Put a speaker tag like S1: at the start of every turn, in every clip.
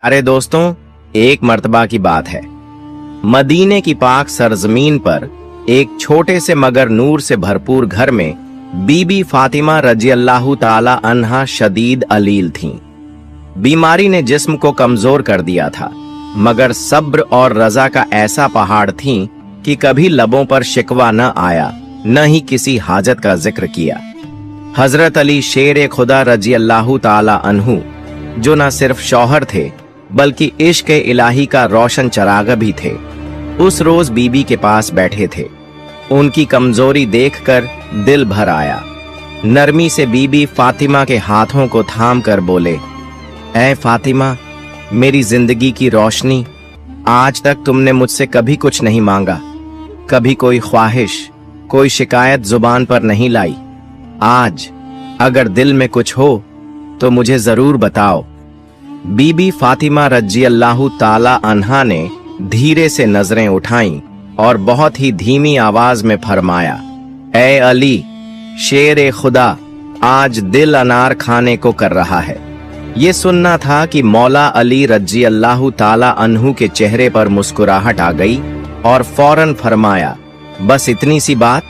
S1: अरे दोस्तों, एक मर्तबा की बात है। मदीने की पाक सरजमीन पर एक छोटे से मगर नूर से भरपूर घर में बीबी फातिमा रज़ियल्लाहु ताला अन्हा शदीद अलील थीं। बीमारी ने जिस्म को कमजोर कर दिया था, मगर सब्र और रजा का ऐसा पहाड़ थीं कि कभी लबों पर शिकवा न आया, न ही किसी हाजत का जिक्र किया। हजरत अली शेर खुदा रज़ियल्लाहु ताला अन्हु, जो न सिर्फ शौहर थे बल्कि इश्क इलाही का रोशन चराग भी थे, उस रोज बीबी के पास बैठे थे। उनकी कमजोरी देखकर दिल भर आया। नरमी से बीबी फातिमा के हाथों को थाम कर बोले, ऐ फातिमा, मेरी जिंदगी की रोशनी, आज तक तुमने मुझसे कभी कुछ नहीं मांगा, कभी कोई ख्वाहिश, कोई शिकायत जुबान पर नहीं लाई। आज अगर दिल में कुछ हो तो मुझे जरूर बताओ। बीबी फातिमा रज़ियल्लाहु ताला अन्हा ने धीरे से नजरें उठाईं और बहुत ही धीमी आवाज में फरमाया, ऐ अली शेर खुदा, आज दिल अनार खाने को कर रहा है। ये सुनना था कि मौला अली रज़ियल्लाहु ताला अन्हु के चेहरे पर मुस्कुराहट आ गई और फौरन फरमाया, बस इतनी सी बात,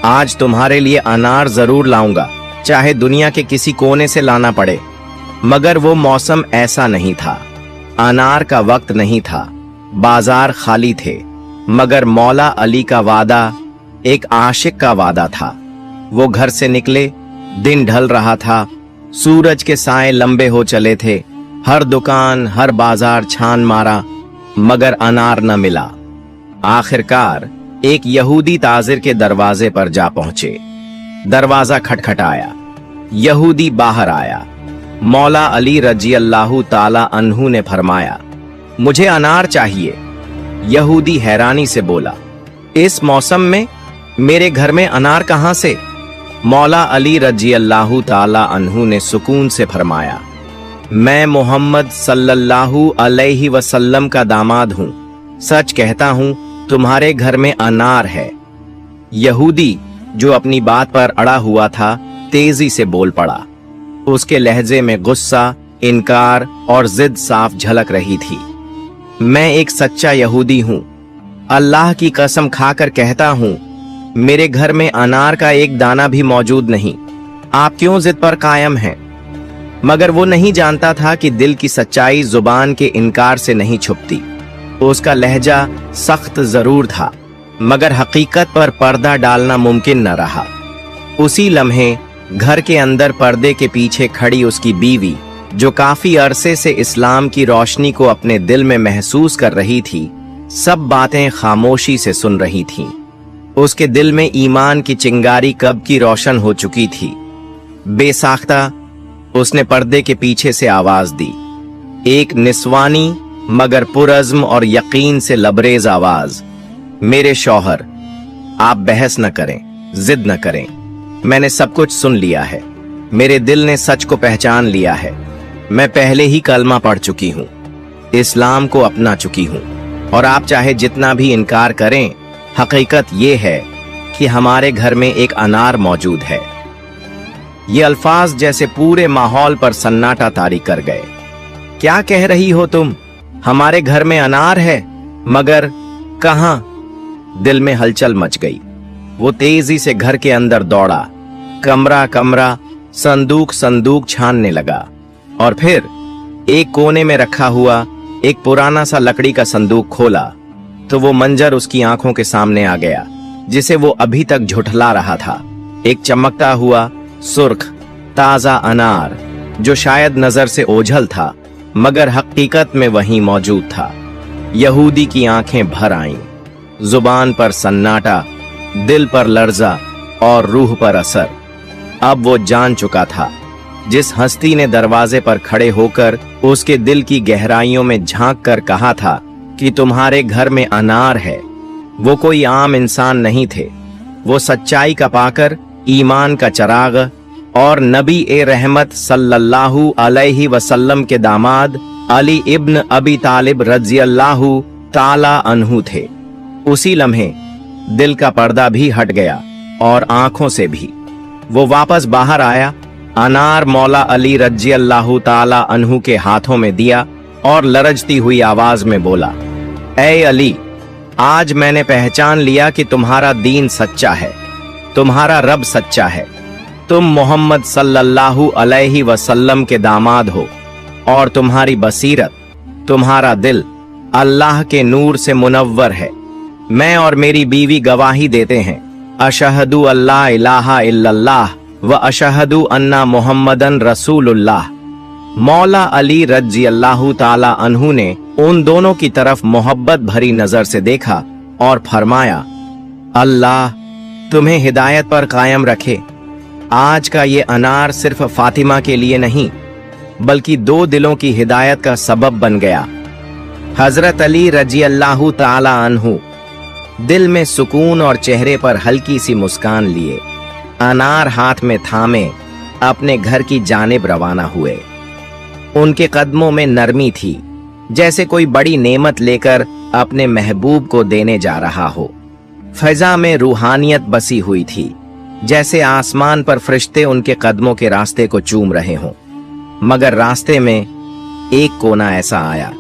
S1: आज तुम्हारे लिए अनार जरूर लाऊंगा, चाहे दुनिया के किसी कोने से लाना पड़े। मगर वो मौसम ऐसा नहीं था, अनार का वक्त नहीं था, बाजार खाली थे। मगर मौला अली का वादा एक आशिक का वादा था। वो घर से निकले, दिन ढल रहा था, सूरज के साए लंबे हो चले थे। हर दुकान, हर बाजार छान मारा, मगर अनार न मिला। आखिरकार एक यहूदी ताजिर के दरवाजे पर जा पहुंचे। दरवाजा खटखटाया, यहूदी बाहर आया। मौला अली रज़ियल्लाहु ताला अन्हु ने फरमाया, मुझे अनार चाहिए। यहूदी हैरानी से बोला, इस मौसम में मेरे घर में अनार कहां से? मौला अली रज़ियल्लाहु ताला अन्हु ने सुकून से फरमाया, मैं मोहम्मद सल्लल्लाहु अलैहि वसल्लम का दामाद हूं, सच कहता हूं तुम्हारे घर में अनार है। यहूदी, जो अपनी बात पर अड़ा हुआ था, तेजी से बोल पड़ा। उसके लहजे में गुस्सा, इनकार और जिद साफ झलक रही थी। मैं एक सच्चा यहूदी हूं, अल्लाह की कसम खाकर कहता हूं, मेरे घर में अनार का एक दाना भी मौजूद नहीं। आप क्यों जिद पर कायम हैं? मगर वो नहीं जानता था कि दिल की सच्चाई जुबान के इनकार से नहीं छुपती। उसका लहजा सख्त जरूर था, मगर हकीकत पर पर्दा डालना मुमकिन न रहा। उसी लम्हे घर के अंदर पर्दे के पीछे खड़ी उसकी बीवी, जो काफी अरसे से इस्लाम की रोशनी को अपने दिल में महसूस कर रही थी, सब बातें खामोशी से सुन रही थीं। उसके दिल में ईमान की चिंगारी कब की रोशन हो चुकी थी। बेसाख्ता उसने पर्दे के पीछे से आवाज दी, एक निस्वानी मगर पुरज़्म और यकीन से लबरेज आवाज, मेरे शौहर, आप बहस न करें, जिद न करें, मैंने सब कुछ सुन लिया है। मेरे दिल ने सच को पहचान लिया है। मैं पहले ही कलमा पढ़ चुकी हूँ, इस्लाम को अपना चुकी हूँ, और आप चाहे जितना भी इनकार करें, हकीकत ये है कि हमारे घर में एक अनार मौजूद है। ये अल्फाज जैसे पूरे माहौल पर सन्नाटा तारी कर गए। क्या कह रही हो तुम? हमारे घर में अनार है, मगर कहां? दिल में हलचल मच गई। वो तेजी से घर के अंदर दौड़ा, कमरा कमरा, संदूक संदूक छानने लगा, और फिर एक कोने में रखा हुआ एक पुराना सा लकड़ी का संदूक खोला तो वो मंजर उसकी आंखों के सामने आ गया, जिसे वो अभी तक झुठला रहा था। एक चमकता हुआ सुर्ख ताजा अनार, जो शायद नजर से ओझल था, मगर हकीकत में वहीं मौजूद था। यहूदी की आंखें भर आईं, जुबान पर सन्नाटा, दिल पर लर्जा और रूह पर असर। अब वो जान चुका था, जिस हस्ती ने दरवाजे पर खड़े होकर उसके दिल की गहराइयों में झांक कर कहा था कि तुम्हारे घर में अनार है, वो कोई आम इंसान नहीं थे। वो सच्चाई का पाकर, ईमान का चराग और नबी ए रहमत सल्लल्लाहु अलैहि वसल्लम के दामाद अली इब्न अबी तालिब रज़ियल्लाहु ताला अन्हु थे। उसी लम्हे दिल का पर्दा भी हट गया और आंखों से भी। वो वापस बाहर आया, अनार मौला अली रज़ियल्लाहु ताला अन्हु के हाथों में दिया और लरजती हुई आवाज में बोला, ऐ अली, आज मैंने पहचान लिया कि तुम्हारा दीन सच्चा है, तुम्हारा रब सच्चा है, तुम मोहम्मद सल्लल्लाहु अलैहि वसल्लम के दामाद हो और तुम्हारी बसीरत, तुम्हारा दिल अल्लाह के नूर से मुनव्वर है। मैं और मेरी बीवी गवाही देते हैं, अशहदु अल्ला इलाहा इल्लल्लाह व अशहदु अन्ना मोहम्मदन रसूलुल्लाह। मौला अली रज़ी अल्लाहु ताला अन्हु ने उन दोनों की तरफ मोहब्बत भरी नजर से देखा और फरमाया, अल्लाह तुम्हें हिदायत पर कायम रखे। आज का ये अनार सिर्फ फातिमा के लिए नहीं बल्कि दो दिलों की हिदायत का सबब बन गया। हजरत अली रज़ी अल्लाहु ताला अन्हु दिल में सुकून और चेहरे पर हल्की सी मुस्कान लिए अनार हाथ में थामे अपने घर की जानिब रवाना हुए। उनके कदमों में नरमी थी, जैसे कोई बड़ी नेमत लेकर अपने महबूब को देने जा रहा हो। फजा में रूहानियत बसी हुई थी, जैसे आसमान पर फरिश्ते उनके कदमों के रास्ते को चूम रहे हों। मगर रास्ते में एक कोना ऐसा आया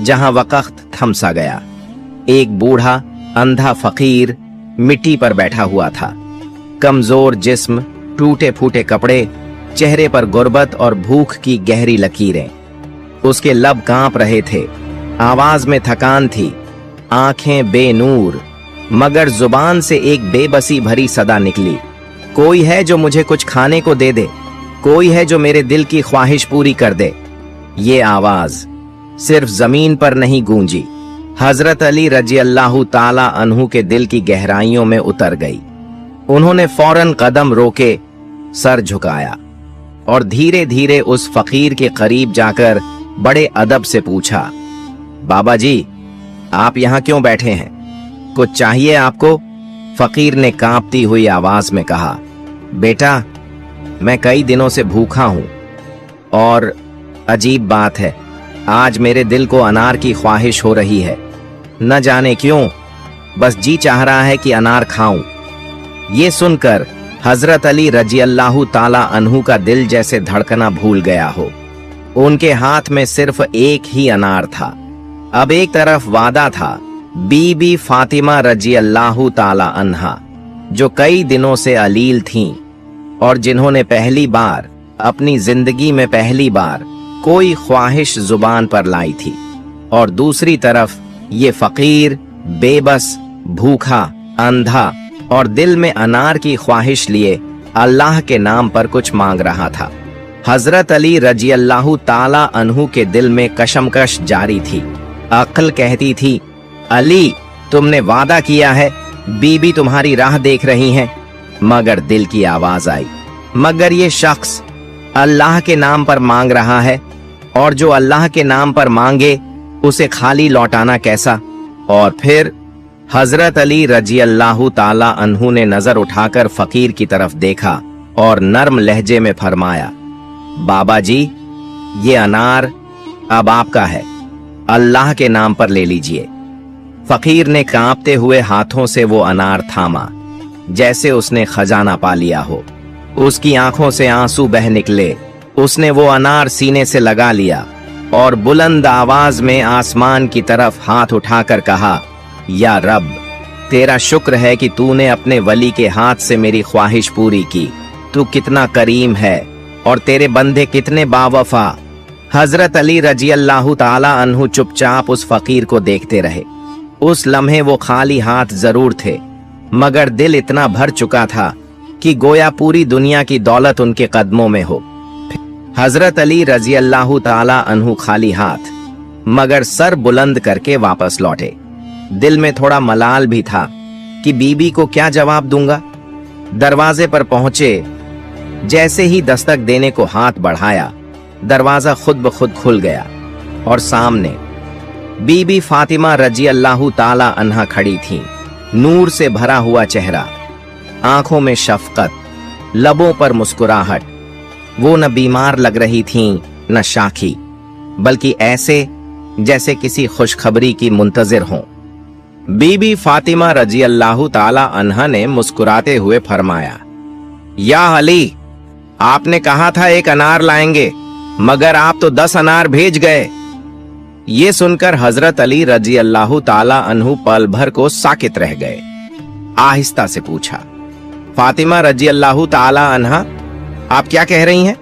S1: जहां वक्त थम सा गया। एक बूढ़ा अंधा फकीर मिट्टी पर बैठा हुआ था, कमजोर जिस्म, टूटे फूटे कपड़े, चेहरे पर गुर्बत और भूख की गहरी लकीरें। उसके लब कांप रहे थे, आवाज में थकान थी, आंखें बेनूर, मगर जुबान से एक बेबसी भरी सदा निकली, कोई है जो मुझे कुछ खाने को दे दे, कोई है जो मेरे दिल की ख्वाहिश पूरी कर दे। ये आवाज सिर्फ जमीन पर नहीं गूंजी, हजरत अली रज़ी अल्लाहु ताला अन्हु के दिल की गहराइयों में उतर गई। उन्होंने फौरन कदम रोके, सर झुकाया और धीरे धीरे उस फकीर के करीब जाकर बड़े अदब से पूछा, बाबा जी, आप यहाँ क्यों बैठे हैं? कुछ चाहिए आपको? फकीर ने कांपती हुई आवाज में कहा, बेटा, मैं कई दिनों से भूखा हूं और अजीब बात है, आज मेरे दिल को अनार की ख्वाहिश हो रही है। न जाने क्यों, बस जी चाह रहा है कि अनार खाऊं। ये सुनकर हजरत अली रज़ी अल्लाहु ताला अन्हु का दिल जैसे धड़कना भूल गया हो। उनके हाथ में सिर्फ एक ही अनार था। अब एक तरफ वादा था बीबी फातिमा रज़ी अल्लाहु ताला अन्हा, जो कई दिनों से अलील थीं और जिन्होंने पहली बार अपनी जिंदगी में कोई ख्वाहिश जुबान पर लाई थी, और दूसरी तरफ ये फकीर बेबस, भूखा, अंधा और दिल में अनार की ख्वाहिश लिए अल्लाह के नाम पर कुछ मांग रहा था। हजरत अली रज़ी अल्लाहु ताला अन्हु के दिल में कशमकश जारी थी। अक्ल कहती थी, अली, तुमने वादा किया है, बीबी तुम्हारी राह देख रही हैं। मगर दिल की आवाज आई, मगर ये शख्स अल्लाह के नाम पर मांग रहा है, और जो अल्लाह के नाम पर मांगे उसे खाली लौटाना कैसा? और फिर हजरत अली रज़ी अल्लाहु ताला अन्हु ने नजर उठाकर फकीर की तरफ देखा और नर्म लहजे में फरमाया, बाबा जी, ये अनार अब आपका है, अल्लाह के नाम पर ले लीजिए। फकीर ने कांपते हुए हाथों से वो अनार थामा, जैसे उसने खजाना पा लिया हो। उसकी आंखों से आंसू बह निकले। उसने वो अनार सीने से लगा लिया और बुलंद आवाज में आसमान की तरफ हाथ उठाकर कहा, या रब, तेरा शुक्र है कि तूने अपने वली के हाथ से मेरी ख्वाहिश पूरी की। तू कितना करीम है और तेरे बंदे कितने बावफा। हजरत अली रज़ी अल्लाहु ताला अन्हु चुपचाप उस फकीर को देखते रहे। उस लम्हे वो खाली हाथ जरूर थे, मगर दिल इतना भर चुका था कि गोया पूरी दुनिया की दौलत उनके कदमों में हो। हजरत अली रज़ी अल्लाहु ताला अन्हु खाली हाथ मगर सर बुलंद करके वापस लौटे। दिल में थोड़ा मलाल भी था कि बीबी को क्या जवाब दूंगा। दरवाजे पर पहुंचे, जैसे ही दस्तक देने को हाथ बढ़ाया, दरवाजा खुद ब खुद खुल गया और सामने बीबी फातिमा रज़ी अल्लाहु ताला अन्हा खड़ी थीं। नूर से भरा हुआ चेहरा, आंखों में शफकत, लबों पर मुस्कुराहट। वो न बीमार लग रही थीं न शाखी, बल्कि ऐसे जैसे किसी खुशखबरी की मुंतजिर हों। बीबी फातिमा रज़ी अल्लाहु ताला अन्हा ने मुस्कुराते हुए फरमाया, या अली, आपने कहा था एक अनार लाएंगे, मगर आप तो 10 अनार भेज गए। ये सुनकर हजरत अली रजी अल्लाह ताला अन्हु पल भर को साकित रह गए। आहिस्ता से पूछा, फातिमा रजी अल्लाह ताला अन्हा, आप क्या कह रही हैं?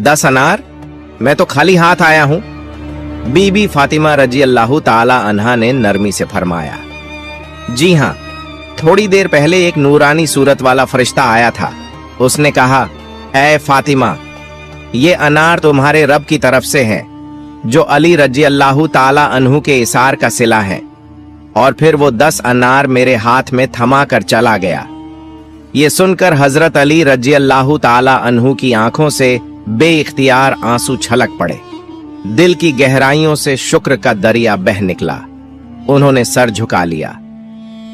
S1: 10 अनार? मैं तो खाली हाथ आया हूं। बीबी फातिमा रजी अल्लाह ताला अन्हा ने नरमी से फरमाया, जी हां, थोड़ी देर पहले एक नूरानी सूरत वाला फरिश्ता आया था। उसने कहा, ऐ फातिमा, ये अनार तुम्हारे रब की तरफ से है, जो अली रजी अल्लाह ताला अन्हु के इसार का सिला है। और फिर वो 10 अनार मेरे हाथ में थमा कर चला गया। ये सुनकर हजरत अली रजी अल्लाह ताला अन्हु की आंखों से बेइख्तियार आंसू छलक पड़े। दिल की गहराइयों से शुक्र का दरिया बह निकला। उन्होंने सर झुका लिया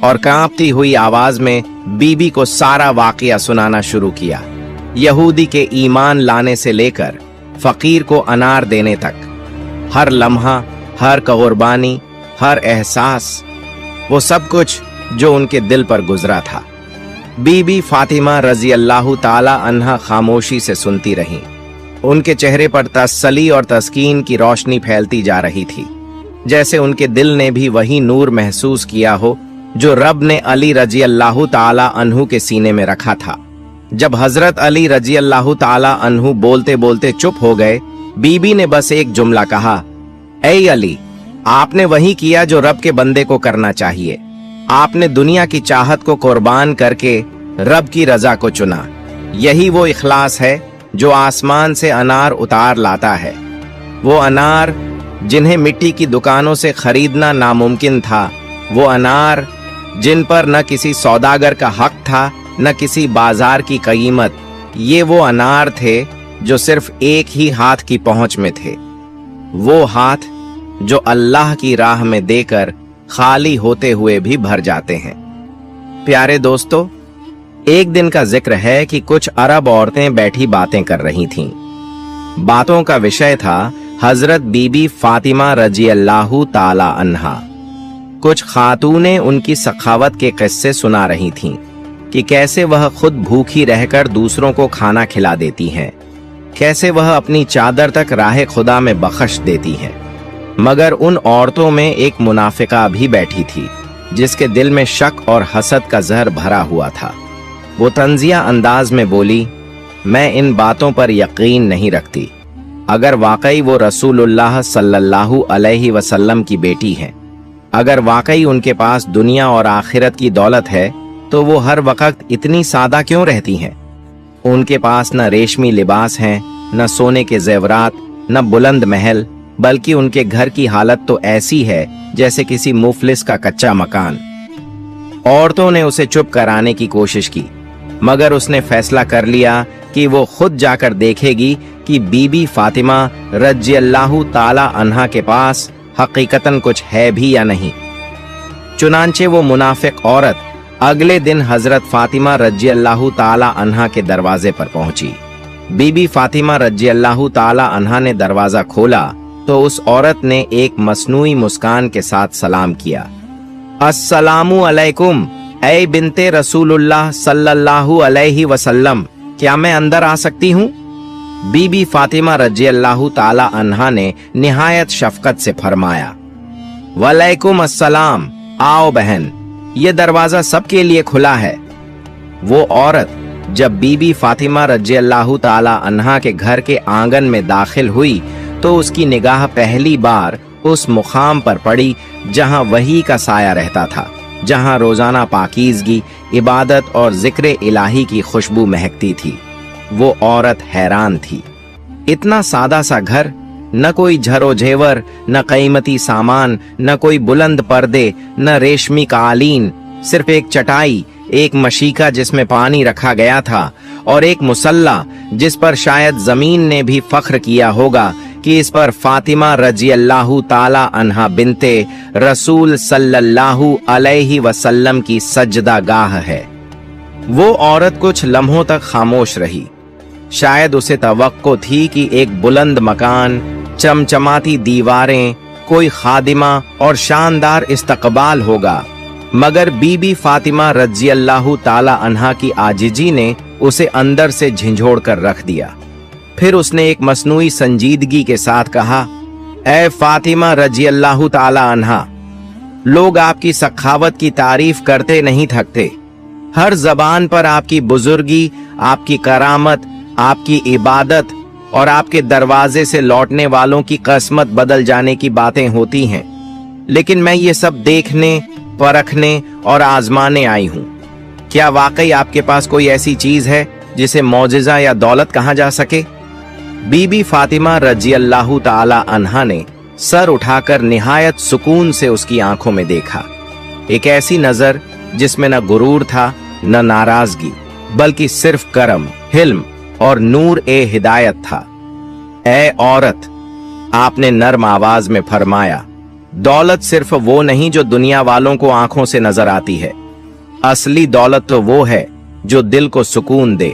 S1: और कांपती हुई आवाज में बीबी को सारा वाकया सुनाना शुरू किया। यहूदी के ईमान लाने से लेकर फकीर को अनार देने तक, हर लम्हा, हर कुर्बानी, हर एहसास, वो सब कुछ जो उनके दिल पर गुजरा था। बीबी फातिमा रजी अल्लाह ताला अन्हा खामोशी से सुनती रहीं। उनके चेहरे पर तसल्ली और तस्कीन की रोशनी फैलती जा रही थी, जैसे उनके दिल ने भी वही नूर महसूस किया हो जो रब ने अली रजी अल्लाह ताला अन्हु के सीने में रखा था। जब हजरत अली रजी अल्लाह ताला अन्हु बोलते बोलते चुप हो गए, बीबी ने बस एक जुमला कहा, ऐ अली, आपने वही किया जो रब के बंदे को करना चाहिए। आपने दुनिया की चाहत को कुर्बान करके रब की रजा को चुना। यही वो इखलास है जो आसमान से अनार उतार लाता है। वो अनार जिन्हें मिट्टी की दुकानों से खरीदना नामुमकिन था, वो अनार जिन पर न किसी सौदागर का हक था न किसी बाजार की कीमत, ये वो अनार थे जो सिर्फ एक ही हाथ की पहुंच में थे। वो हाथ जो अल्लाह की राह में देकर खाली होते हुए भी भर जाते हैं। प्यारे दोस्तों, एक दिन का जिक्र है कि कुछ अरब औरतें बैठी बातें कर रही थीं। बातों का विषय था हजरत बीबी फातिमा रजी अल्लाह ताला अन्हा। कुछ खातूनें उनकी सखावत के किस्से सुना रही थीं कि कैसे वह खुद भूखी रहकर दूसरों को खाना खिला देती हैं, कैसे वह अपनी चादर तक राह खुदा में बख्श देती हैं। मगर उन औरतों में एक मुनाफिका भी बैठी थी जिसके दिल में शक और हसद का जहर भरा हुआ था। वो तंजिया अंदाज में बोली, मैं इन बातों पर यकीन नहीं रखती। अगर वाकई वो रसूलुल्लाह सल्लल्लाहु अलैहि वसल्लम की बेटी हैं, अगर वाकई उनके पास दुनिया और आखिरत की दौलत है, तो वो हर वक्त इतनी सादा क्यों रहती हैं? उनके पास न रेशमी लिबास हैं, न सोने के जेवरात, न बुलंद महल, बल्कि उनके घर की हालत तो ऐसी है जैसे किसी मुफलिस का कच्चा मकान। औरतों ने उसे चुप कराने की कोशिश की, मगर उसने फैसला कर लिया कि वो खुद जाकर देखेगी कि बीबी फातिमा रजी अल्लाह ताला अन्हा के पास हकीकतन कुछ है भी या नहीं। चुनांचे वो मुनाफिक औरत अगले दिन हजरत फातिमा रजी अल्लाह ताला अन्हा के दरवाजे पर पहुंची। बीबी फातिमा रजी अल्लाह ताला अन्हा ने दरवाजा खोला तो उस औरत ने एक मसनूई मुस्कान के साथ सलाम किया। अस्सलामु अलैकुम, ऐ बिनते रसूलुल्लाह सल्लल्लाहु अलैहि वसल्लम, क्या मैं अंदर आ सकती हूँ? बीबी फातिमा रजी अल्लाह ताला अन्हा ने निहायत शफकत से फरमाया, वालेकुम अस्सलाम, आओ बहन, ये दरवाजा सबके लिए खुला है। वो औरत जब बीबी फातिमा रजी अल्लाह ताला अन्हा के घर के आंगन में दाखिल हुई तो उसकी निगाह पहली बार उस मुकाम पर पड़ी जहां वही का साया रहता था, जहां रोजाना पाकीज़गी, इबादत और जिक्र इलाही की खुशबू महकती थी। वो औरत हैरान थी। इतना सादा सा घर, न कोई झरो झेवर, न कीमती सामान, न कोई बुलंद पर्दे, न रेशमी कालीन, सिर्फ एक चटाई, एक मशीका जिसमें पानी रखा गया था और एक मुसल्ला जिस पर शायद जमीन ने भी फख्र किया होगा कि इस पर फातिमा रजी अल्लाह ताला अन्हा बिनते रसूल सल्लल्लाहु अलैहि वसल्लम की सजदा गाह है। वो औरत कुछ लम्हों तक खामोश रही। शायद उसे तवक्को थी कि एक बुलंद मकान, चमचमाती दीवारें, कोई खादिमा और शानदार इस्तकबाल होगा, मगर बीबी फातिमा रजी अल्लाह ताला अन्हा की आजिजी ने उसे अंदर से झिंझोड़ कर रख दिया। फिर उसने एक मसनूई संजीदगी के साथ कहा, ए फातिमा रजी अल्लाह ताला अन्हा, लोग आपकी सखावत की तारीफ करते नहीं थकते। हर जबान पर आपकी बुजुर्गी, आपकी करामत, आपकी इबादत और आपके दरवाजे से लौटने वालों की किस्मत बदल जाने की बातें होती हैं। लेकिन मैं ये सब देखने, परखने और आजमाने आई हूं। क्या वाकई आपके पास कोई ऐसी चीज है जिसे मौजिजा या दौलत कहा जा सके? बीबी फातिमा रजी अल्लाह ताला अन्हा ने सर उठाकर निहायत सुकून से उसकी आंखों में देखा। एक ऐसी नजर जिसमें न गुरूर था न नाराजगी, बल्कि सिर्फ करम, हिल्म और नूर ए हिदायत था। ए औरत, आपने नर्म आवाज में फरमाया, दौलत सिर्फ वो नहीं जो दुनिया वालों को आंखों से नजर आती है। असली दौलत तो वो है जो दिल को सुकून दे,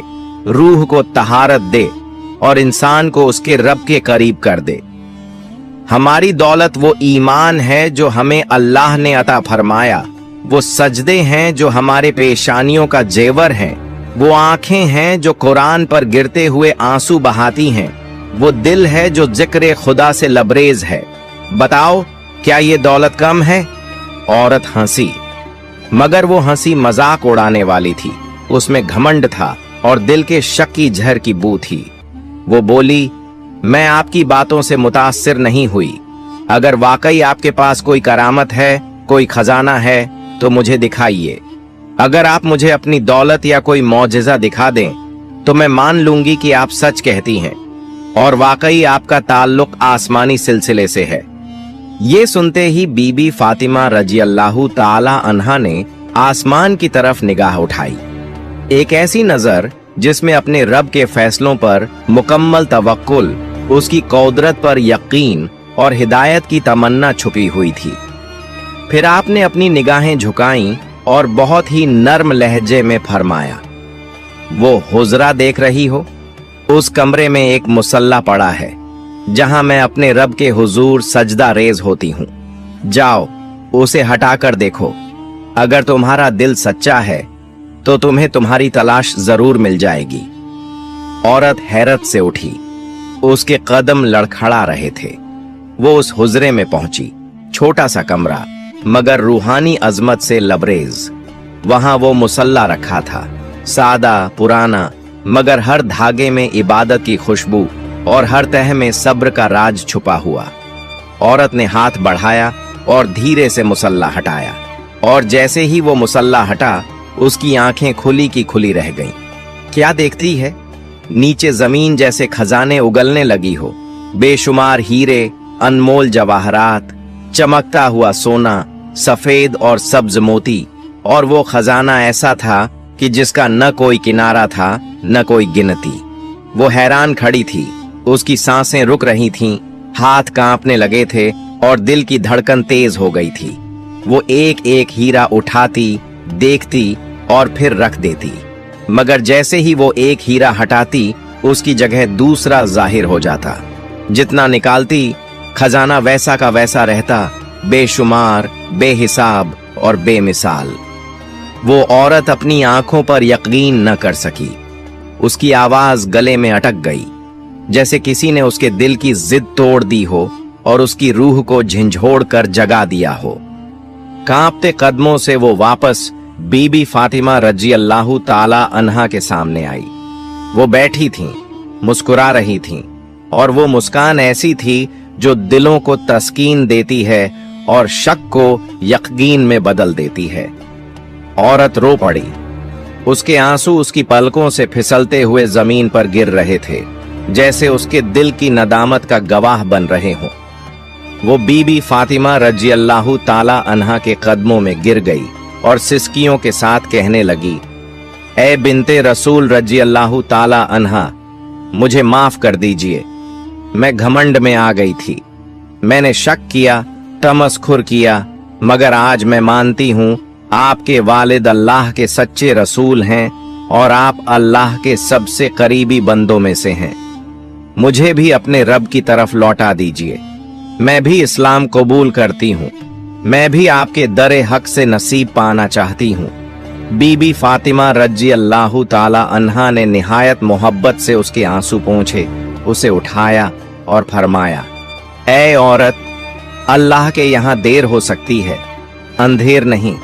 S1: रूह को तहारत दे और इंसान को उसके रब के करीब कर दे। हमारी दौलत वो ईमान है जो हमें अल्लाह ने अता फरमाया, वो सजदे हैं जो हमारे पेशानियों का जेवर हैं, वो आंखें हैं जो कुरान पर गिरते हुए आंसू बहाती हैं, वो दिल है जो जिक्र खुदा से लबरेज है। बताओ, क्या ये दौलत कम है? औरत हंसी, मगर वो हंसी मजाक उड़ाने वाली थी। उसमें घमंड था और दिल के शक की झर की बू थी। वो बोली, मैं आपकी बातों से मुतासिर नहीं हुई। अगर वाकई आपके पास कोई करामत है, कोई खजाना है, तो मुझे दिखाइए। अगर आप मुझे अपनी दौलत या कोई मौजिजा दिखा दें तो मैं मान लूंगी कि आप सच कहती हैं और वाकई आपका ताल्लुक आसमानी सिलसिले से है। ये सुनते ही बीबी फातिमा रजी अल्लाह ताला अन्हा ने आसमान की तरफ निगाह उठाई। एक ऐसी नजर जिसमें अपने रब के फैसलों पर मुकम्मल तवक्कुल, उसकी कुदरत पर यकीन और हिदायत की तमन्ना छुपी हुई थी। फिर आपने अपनी निगाहें झुकाईं और बहुत ही नर्म लहजे में फरमाया, वो हुजरा देख रही हो? उस कमरे में एक मुसल्ला पड़ा है जहां मैं अपने रब के हुजूर सजदा रेज होती हूं। जाओ, उसे हटाकर देखो। अगर तुम्हारा दिल सच्चा है तो तुम्हें तुम्हारी तलाश जरूर मिल जाएगी। औरत हैरत से उठी, उसके कदम लड़खड़ा रहे थे। वो उस हुजरे में पहुंची। छोटा सा कमरा, मगर रूहानी अजमत से लबरेज। वहां वो मुसल्ला रखा था, सादा, पुराना, मगर हर धागे में इबादत की खुशबू और हर तह में सब्र का राज छुपा हुआ। औरत ने हाथ बढ़ाया और धीरे से मुसल्ला हटाया, और जैसे ही वो मुसल्ला हटा, उसकी आंखें खुली की खुली रह गईं। क्या देखती है? नीचे जमीन जैसे खजाने उगलने लगी हो। बेशुमार हीरे, अनमोल जवाहरात, चमकता हुआ सोना, सफेद और सब्ज मोती, और वो खजाना ऐसा था कि जिसका न कोई किनारा था न कोई गिनती। वो हैरान खड़ी थी, उसकी सांसें रुक रही थीं, हाथ कांपने लगे थे और दिल की धड़कन तेज हो गई थी। वो एक एक हीरा उठाती, देखती और फिर रख देती, मगर जैसे ही वो एक हीरा हटाती, उसकी जगह दूसरा जाहिर हो जाता। जितना निकालती, खजाना वैसा का वैसा रहता, बेशुमार, बेहिसाब और बेमिसाल। वो औरत अपनी आंखों पर यकीन न कर सकी। उसकी आवाज गले में अटक गई, जैसे किसी ने उसके दिल की जिद तोड़ दी हो और उसकी रूह को झंझोड़ कर जगा दिया हो। कांपते कदमों से वो वापस बीबी फातिमा रजी अल्लाह ताला अन्हा के सामने आई। वो बैठी थीं, मुस्कुरा रही थीं, और वो मुस्कान ऐसी थी जो दिलों को तस्कीन देती है और शक को यकीन में बदल देती है। औरत रो पड़ी। उसके आंसू उसकी पलकों से फिसलते हुए जमीन पर गिर रहे थे, जैसे उसके दिल की नदामत का गवाह बन रहे हों। वो बीबी फातिमा रजी अल्लाह ताला अन्हा के कदमों में गिर गई और सिसकियों के साथ कहने लगी, ए बिनते रसूल रजी अल्लाह ताला अन्हा, मुझे माफ कर दीजिए। मैं घमंड में आ गई थी। मैंने शक किया, तमस्खुर किया, मगर आज मैं मानती हूं आपके वालिद अल्लाह के सच्चे रसूल हैं और आप अल्लाह के सबसे करीबी बंदों में से हैं। मुझे भी अपने रब की तरफ लौटा दीजिए। मैं भी इस्लाम कबूल करती हूँ। मैं भी आपके दरे हक से नसीब पाना चाहती हूँ। बीबी फातिमा रजी अल्लाह ताला अन्हा ने निहायत मोहब्बत से उसके आंसू पोंछे, उसे उठाया और फरमाया, ऐ औरत, अल्लाह के यहाँ देर हो सकती है, अंधेर नहीं।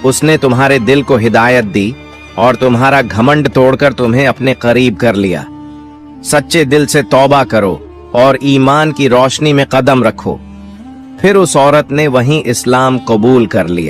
S1: उसने तुम्हारे दिल को हिदायत दी और तुम्हारा घमंड तोड़कर तुम्हें अपने करीब कर लिया। सच्चे दिल से तौबा करो और ईमान की रोशनी में कदम रखो। फिर उस औरत ने वहीं इस्लाम कबूल कर लिया।